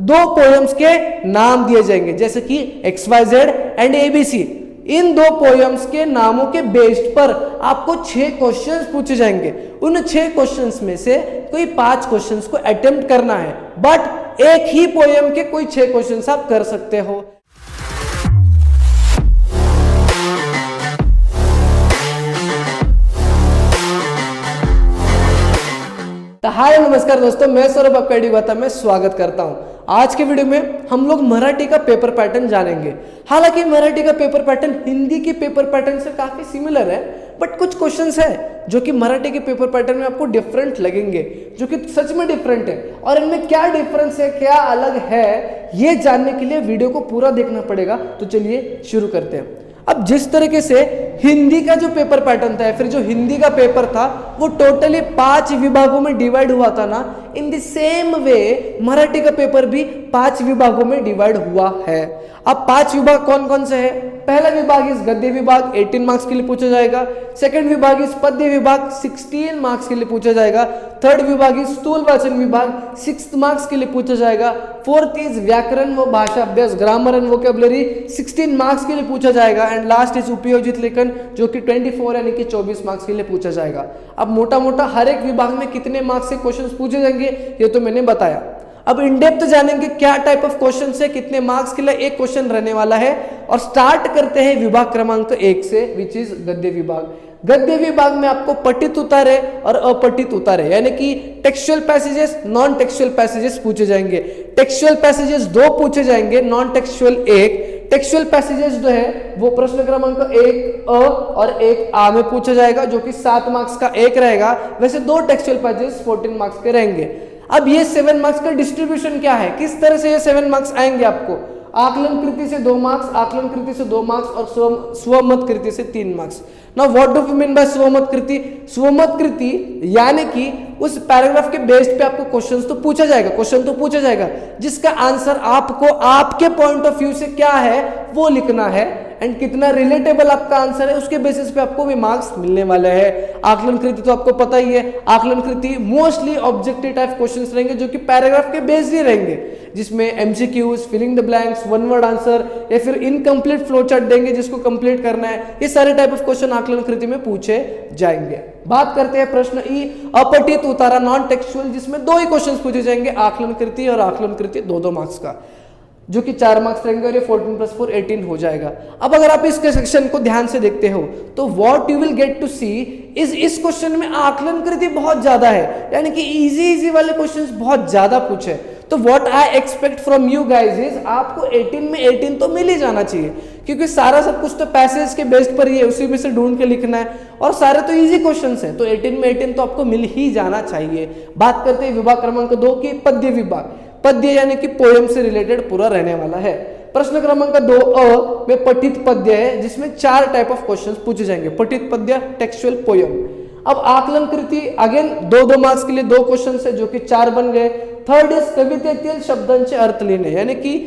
दो पोएम्स के नाम दिए जाएंगे, जैसे कि XYZ एंड ABC। इन दो पोएम्स के नामों के बेस्ड पर आपको 6 क्वेश्चंस पूछे जाएंगे। उन 6 क्वेश्चंस में से कोई 5 क्वेश्चंस को अटेम्प्ट करना है, बट एक ही पोएम के कोई 6 क्वेश्चंस आप कर सकते हो। हाय नमस्कार दोस्तों, मैं सौरभ आपका एडुबाता में स्वागत करता हूं। आज के वीडियो में हम लोग मराठी का पेपर पैटर्न जानेंगे। हालांकि मराठी का पेपर पैटर्न हिंदी के पेपर पैटर्न से काफी सिमिलर है, बट कुछ क्वेश्चंस है जो कि मराठी के पेपर पैटर्न में आपको डिफरेंट लगेंगे, जो कि सच में डिफरेंट है। और इनमें क्या डिफरेंस है, क्या अलग है, ये जानने के लिए वीडियो को पूरा देखना पड़ेगा। तो चलिए शुरू करते हैं। अब जिस तरीके से हिंदी का जो पेपर पैटर्न था, फिर जो हिंदी का पेपर था वो टोटली 5 विभागों में डिवाइड हुआ था ना, in the same way Marathi का पेपर भी 5 विभागों में डिवाइड हुआ है। अब 5 विभाग कौन कौन से हैं? पहला विभाग इस गद्य विभाग 18 मार्क्स के लिए पूछा जाएगा। सेकंड विभाग इस पद्य विभाग 16 मार्क्स के लिए पूछा जाएगा। थर्ड विभाग इस स्थूल वाचन विभाग 6 मार्क्स के लिए पूछा जाएगा। फोर्थ इज व्याकरण व भाषा अभ्यास ग्रामर एंड वोकेबलरी 16 मार्क्स के लिए पूछा जाएगा। एंड लास्ट इज उपयोजित लेखन जो कि 24 यानी कि 24 मार्क्स के लिए पूछा जाएगा। अब मोटा मोटा हर एक विभाग में कितने मार्क्स से क्वेश्चंस पूछे जाएंगे ये तो मैंने बताया। अब इन डेप्थ जानेंगे क्या टाइप ऑफ क्वेश्चन है, कितने मार्क्स के लिए एक क्वेश्चन रहने वाला है। और स्टार्ट करते हैं विभाग क्रमांक 1 से, विच इज गद्य विभाग। गद्य विभाग में आपको पठित उतारे और अपठित उतारे यानी कि textual passages, non textual passages पूछे जाएंगे। टेक्सचुअल पैसेजेस 2 पूछे जाएंगे, नॉन टेक्सचुअल 1। टेक्सचुअल पैसेजेस जो है वो प्रश्न क्रमांक 1 अ और 1 आ में पूछा जाएगा, जो कि 7 मार्क्स का एक रहेगा। वैसे 2 टेक्सचुअल पैसेजेस 14 मार्क्स के रहेंगे। अब ये 7 मार्क्स का डिस्ट्रीब्यूशन क्या है, किस तरह से ये 7 मार्क्स आएंगे आपको? आकलन कृति से 2 मार्क्स, आकलन कृति से 2 मार्क्स और स्वमत कृति से 3 marks. Now what do we mean by स्वमत कृति? स्वमत कृति यानी कि उस पैराग्राफ के बेस पे आपको क्वेश्चन तो पूछा जाएगा, जिसका आंसर आपको आपके पॉइंट ऑफ व्यू से क्या है वो लिखना है, एंड कितना रिलेटेबल आपका आंसर है उसके बेसिस पे आपको भी मार्क्स मिलने वाले हैं। आकलन कृति तो आपको पता ही है, आकलन कृति मोस्टली ऑब्जेक्टिव टाइप क्वेश्चंस रहेंगे जो कि पैराग्राफ के बेस ही रहेंगे, जिसमें MCQs, filling the blanks, one word answer या फिर इनकम्प्लीट फ्लो चार्ट देंगे जिसको कंप्लीट करना है। ये सारे टाइप ऑफ क्वेश्चन आकलन कृति में पूछे जाएंगे। बात करते हैं प्रश्न ई, अपठित उतारा नॉन टेक्सचुअल, जिसमें 2 ही क्वेश्चन पूछे जाएंगे, आकलन कृति और आकलन कृति 2-2 मार्क्स का, जो कि 4 मार्क्स रहेंगे और ये 14 + 4 18 हो जाएगा। अब अगर आप इसके सेक्शन को ध्यान से देखते हो तो what you will get to see इस क्वेश्चन में आकलन कृति बहुत ज्यादा है, यानी कि इजी वाले क्वेश्चंस बहुत ज्यादा पूछे। तो what I expect from you guys is आपको 18 में 18 तो मिल ही जाना चाहिए, क्योंकि सारा सब कुछ तो पैसेज के बेस्ड पर ही है, उसी में से ढूंढ के लिखना है और सारे तो इजी क्वेश्चंस हैं, तो 18 में 18 तो आपको मिल ही जाना चाहिए। बात करते हैं विभाग क्रमांक 2 की, पद्य विभाग। पद्य यानी कि पोएम से रिलेटेड पूरा रहने वाला है। प्रश्न क्रमांक 2 अ में पठित पद्य है, जिसमें 4 टाइप ऑफ क्वेश्चंस पूछे जाएंगे, पठित पद्य, टेक्सचुअल, पोएम। अब आकलन कृति अगेन 2-2 मार्क्स के लिए 2 क्वेश्चंस है, जो कि 4 बन गए। थर्ड इज कवितेतील शब्दांचे अर्थ लिहिणे, यानी कि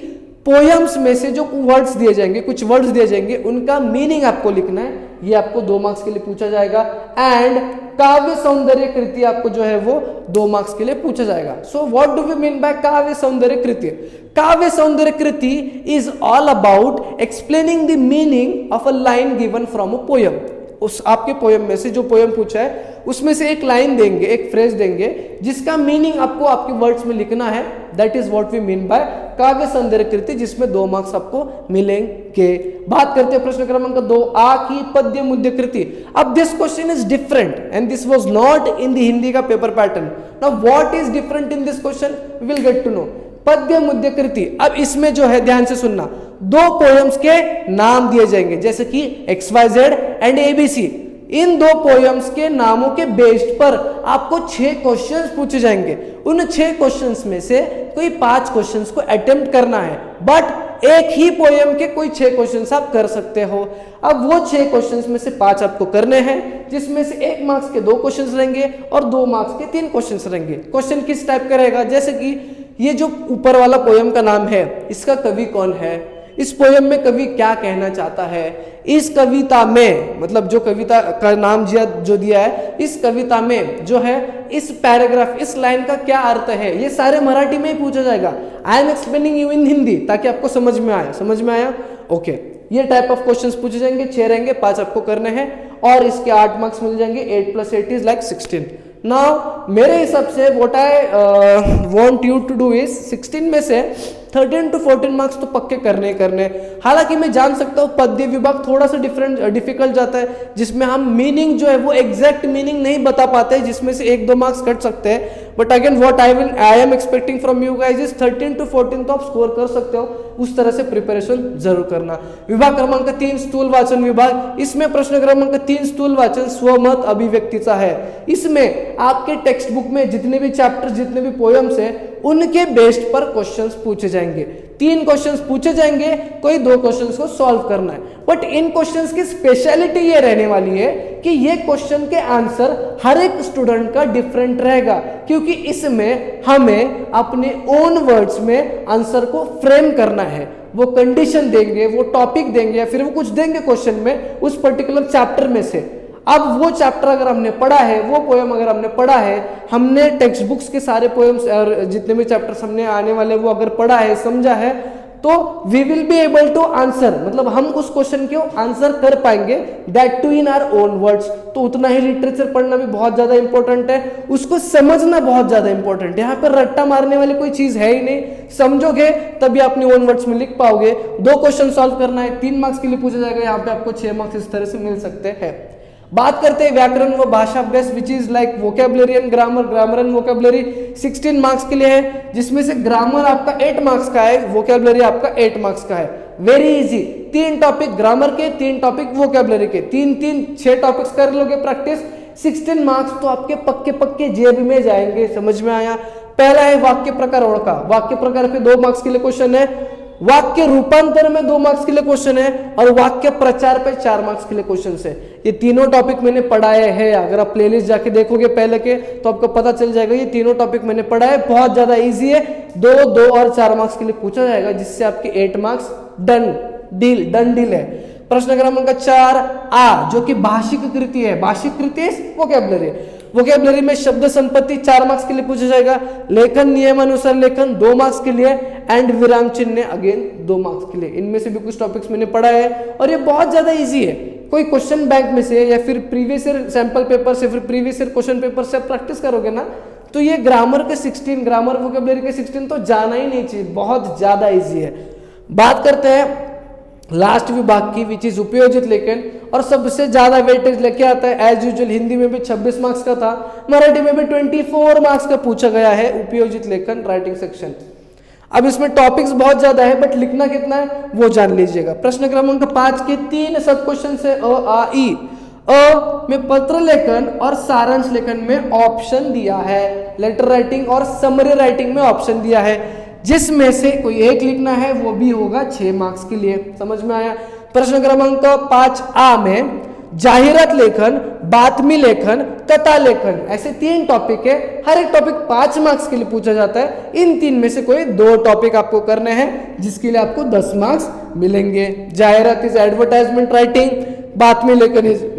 पोएम्स में से जो वर्ड्स दिए जाएंगे, कुछ वर्ड्स दिए जाएंगे, उनका मीनिंग आपको लिखना है, ये आपको 2 मार्क्स के लिए पूछा जाएगा। एंड काव्य सौंदर्य कृति आपको जो है वो 2 मार्क्स के लिए पूछा जाएगा। So what do we mean by काव्य सौंदर्य कृति? काव्य सौंदर्य कृति is all about explaining the meaning of a line given from a poem. उस आपके पोएम में से जो पोएम पूछा है उसमें से एक लाइन देंगे, एक फ्रेज देंगे, जिसका मीनिंग आपको आपके वर्ड्स में लिखना है। That is what we mean by काव्य सौंदर्य कृति, जिसमें 2 मार्क्स आपको मिलेंगे। बात करते हैं प्रश्न क्रमांक 2 आ की पद्य मुद्य कृति। अब this question is different and this was not in the Hindi का paper pattern. Now what is different in this question, we will get to know. पद्य मुद्य कृति, अब इसमें जो है ध्यान से सुनना, 2 पोएम्स के नाम दिए जाएंगे, जैसे कि XYZ and ABC। In 2 poems के नामों के बेस्ड पर आपको 6 क्वेश्चंस पूछे जाएंगे। उन 6 क्वेश्चंस में से कोई 5 क्वेश्चंस को अटेम्प्ट करना है, बट एक ही पोएम के कोई 6 क्वेश्चंस आप कर सकते हो। अब वो 6 क्वेश्चंस में से 5 आपको करने हैं, जिसमें से 1 मार्क्स के 2 क्वेश्चंस रहेंगे और 2 मार्क्स के 3 क्वेश्चंस रहेंगे। क्वेश्चन किस टाइप का रहेगा, जैसे कि ये जो ऊपर वाला पोएम का नाम है, इसका कवि कौन है, इस पोयम में कवि क्या कहना चाहता है, इस कविता में, मतलब जो कविता का नाम जो दिया है, इस कविता में जो है इस पैराग्राफ, इस लाइन का क्या अर्थ है, ये सारे मराठी में ही पूछा जाएगा। I am explaining you in Hindi ताकि आपको समझ में आए। समझ में आया? ओके। ये टाइप ऑफ क्वेश्चंस पूछे जाएंगे, 6 रहेंगे, 5 आपको करने हैं और इसके 8 मार्क्स मिल जाएंगे। 8 + 8 इज लाइक 16। नाउ मेरे हिसाब से what I want you to do is 16 में से 13 to 14 मार्क्स तो पक्के करने। हालांकि मैं जान सकता हूँ पद्य विभाग थोड़ा सा डिफिकल्ट जाता है, जिसमें हम मीनिंग जो है वो एग्जैक्ट मीनिंग नहीं बता पाते, जिसमें से 1-2 मार्क्स कट सकते हैं। But again what I am expecting from you guys is 13 to 14 तो आप स्कोर कर सकते हो। उस तरह से प्रिपरेशन जरूर करना। विभाग क्रमांक 3 स्थूल वाचन विभाग, इसमें प्रश्न क्रमांक 3 स्थूल वाचन स्वमत अभिव्यक्तीचा है। इसमें आपके टेक्स्ट बुक में जितने भी चैप्टर, जितने भी पोयम्स है, उनके बेस्ड पर क्वेश्चंस पूछे जाएंगे। 3 क्वेश्चंस पूछे जाएंगे, कोई 2 क्वेश्चंस को सॉल्व करना है। बट इन क्वेश्चंस की स्पेशलिटी ये रहने वाली है कि ये क्वेश्चन के आंसर हर एक स्टूडेंट का डिफरेंट रहेगा, क्योंकि इसमें हमें अपने ओन वर्ड्स में आंसर को फ्रेम करना है। वो कंडीशन देंगे, वो टॉपिक देंगे, या फिर वो कुछ देंगे क्वेश्चन में उस पर्टिकुलर चैप्टर में से। अब वो चैप्टर अगर हमने पढ़ा है, वो पोएम अगर हमने पढ़ा है, हमने टेक्स्ट बुक्स के सारे पोएम्स और जितने भी चैप्टर्स हमने आने वाले वो अगर पढ़ा है, समझा है, तो we will be able to answer, मतलब हम उस क्वेश्चन को आंसर कर पाएंगे, that too in our own words. तो उतना ही लिटरेचर पढ़ना भी बहुत ज्यादा इंपॉर्टेंट है, उसको समझना बहुत ज्यादा इंपॉर्टेंट है। यहाँ पर रट्टा मारने वाली कोई चीज है ही नहीं, समझोगे तभी अपने ओन वर्ड्स में लिख पाओगे। 2 क्वेश्चन सॉल्व करना है, 3 मार्क्स के लिए पूछा जाएगा, यहाँ पे आपको 6 मार्क्स इस तरह से मिल सकते हैं। बात करते हैं व्याकरण व भाषा अभ्यास, which is like vocabulary and grammar. Grammar and vocabulary 16 marks के लिए है, जिसमें से ग्रामर आपका 8 मार्क्स का है, वोकेबलरी आपका 8 मार्क्स का है। वेरी इजी, 3 टॉपिक ग्रामर के, 3 टॉपिक वोकेबलरी के, 3 6 टॉपिक्स कर लोगे प्रैक्टिस, 16 मार्क्स तो आपके पक्के जेब में जाएंगे। समझ में आया? पहला है वाक्य प्रकार ओळखा, वाक्य प्रकार पे 2 मार्क्स के लिए क्वेश्चन है, वाक्य रूपांतर में 2 मार्क्स के लिए क्वेश्चन है, और वाक्य प्रचार पे 4 मार्क्स के लिए क्वेश्चन है। ये तीनों टॉपिक मैंने पढ़ाए हैं, अगर आप प्लेलिस्ट जाके देखोगे पहले के तो आपको पता चल जाएगा। ये तीनों टॉपिक मैंने पढ़ा है, बहुत ज्यादा इजी है, 2 और 4 मार्क्स के लिए पूछा जाएगा, जिससे आपके 8 मार्क्स डन डील है। प्रश्न क्रमांक 4 आ, जो कि भाषिक कृति है। भाषिक कृति वोकेबलरी, वोकेबलरी में शब्द संपत्ति 4 मार्क्स के लिए पूछा जाएगा, लेखन नियमानुसार लेखन 2 मार्क्स के लिए, एंड विराम चिन्ह अगेन 2 मार्क्स के लिए। इनमें से भी कुछ टॉपिक्स मैंने पढ़ा है और ये बहुत ज्यादा इजी है। कोई क्वेश्चन बैंक में से या फिर प्रीवियस ईयर सैंपल पेपर से, फिर प्रीवियस ईयर क्वेश्चन पेपर से प्रैक्टिस करोगे ना, तो ये ग्रामर के 16, ग्रामर वोकेबलरी के 16 तो जाना ही नहीं चाहिए, बहुत ज्यादा इजी है। बात करते हैं लास्ट विभाग की, विच इज उपयोजित लेखन, और सबसे ज्यादा वेटेज लेके आता है एज यूजुअल। हिंदी में भी 26 मार्क्स का था, मराठी में भी 24 मार्क्स का पूछा गया है उपयोजित लेखन राइटिंग सेक्शन। अब इसमें टॉपिक्स बहुत ज्यादा है, बट लिखना कितना है वो जान लीजिएगा। प्रश्न क्रमांक 5 के 3 सब क्वेश्चन से अ आ ई। अ में पत्र लेखन और सारांश लेखन में ऑप्शन दिया है, लेटर राइटिंग और समरी राइटिंग में ऑप्शन दिया है, जिसमें से कोई एक लिखना है, वो भी होगा 6 मार्क्स के लिए। समझ में आया? प्रश्न क्रमांक 5 आ में जाहिरात लेखन, बातमी लेखन, कथा लेखन, ऐसे 3 टॉपिक है, हर एक टॉपिक 5 मार्क्स के लिए पूछा जाता है। इन 3 में से कोई 2 टॉपिक आपको करने हैं, जिसके लिए आपको 10 मार्क्स मिलेंगे। जाहिरात इज एडवर्टाइजमेंट राइटिंग, बातमी लेखन इज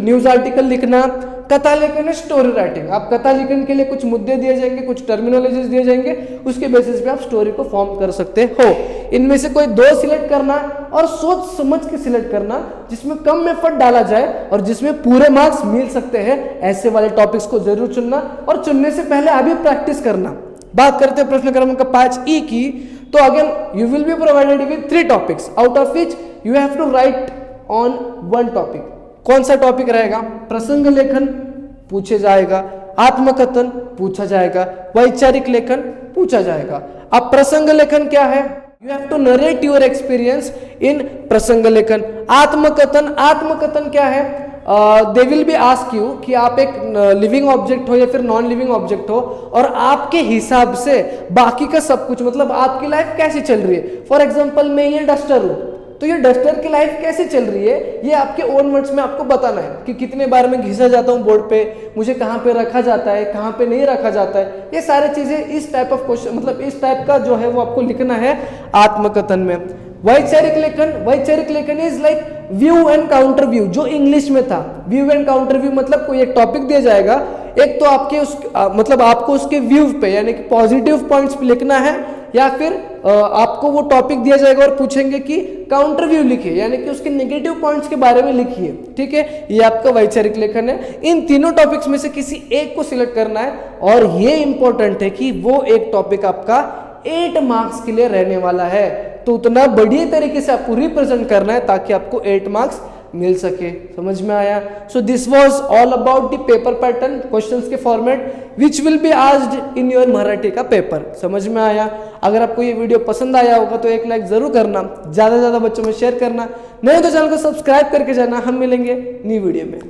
न्यूज आर्टिकल लिखना, कथा लेखन है स्टोरी राइटिंग। आप कथा लेखन के लिए कुछ मुद्दे दिए जाएंगे, कुछ टर्मिनोलॉजीज दिए जाएंगे, उसके बेसिस पे आप स्टोरी को फॉर्म कर सकते हो। इनमें से कोई 2 सिलेक्ट करना और सोच समझ के सिलेक्ट करना, जिसमें कम एफर्ट डाला जाए और जिसमें पूरे मार्क्स मिल सकते हैं। ऐसे वाले टॉपिक्स को जरूर चुनना, और चुनने से पहले अभी प्रैक्टिस करना। बात करते हैं प्रश्न क्रमांक 5 ई की, तो again you will be provided with 3 topics, out of which you have to write on 1 topic. कौन सा टॉपिक रहेगा? प्रसंग लेखन पूछे जाएगा, आत्मकथन पूछा जाएगा, वैचारिक लेखन पूछा जाएगा। अब प्रसंग लेखन क्या है? You have to narrate your experience in प्रसंग लेखन। आत्मकथन क्या है? They will be ask you कि आप एक लिविंग ऑब्जेक्ट हो या फिर नॉन लिविंग ऑब्जेक्ट हो, और आपके हिसाब से बाकी का सब कुछ, मतलब आपकी लाइफ कैसी चल रही है। फॉर एग्जाम्पल मैं ये डस्टर हूं, तो ये डस्टर की लाइफ कैसे चल रही है ये आपके ओन वर्ड्स में आपको बताना है कि कितने बार मैं घिसा जाता हूँ बोर्ड पे, मुझे कहाँ पे रखा जाता है, कहाँ पे नहीं रखा जाता है। ये सारी चीजें इस टाइप ऑफ क्वेश्चन मतलब इस टाइप का जो है वो आपको लिखना है आत्मकथन में। वैचारिक लेखन is like view and counter view, जो इंग्लिश में था। व्यू एंड काउंटर व्यू मतलब कोई एक टॉपिक दिया जाएगा, एक तो आपके उस मतलब आपको उसके व्यू पे यानी कि पॉजिटिव पॉइंट्स पे लिखना है, या फिर आपको वो टॉपिक दिया जाएगा और पूछेंगे कि काउंटर व्यू लिखिए यानी कि उसके नेगेटिव पॉइंट्स के बारे में लिखिए। ठीक है, ये आपका वैचारिक लेखन है। इन तीनों टॉपिक्स में से किसी एक को सिलेक्ट करना है और ये इंपॉर्टेंट है कि वो एक टॉपिक आपका 8 मार्क्स के लिए रहने वाला है, तो उतना बढ़िया तरीके से आपको रिप्रेजेंट करना है ताकि आपको 8 मार्क्स मिल सके। समझ में आया? So this was all about the paper pattern, questions के format which will be asked in your Marathi का पेपर। समझ में आया? अगर आपको ये वीडियो पसंद आया होगा तो एक लाइक जरूर करना, ज्यादा से ज्यादा बच्चों में शेयर करना, नहीं तो चैनल को सब्सक्राइब करके जाना। हम मिलेंगे न्यू वीडियो में।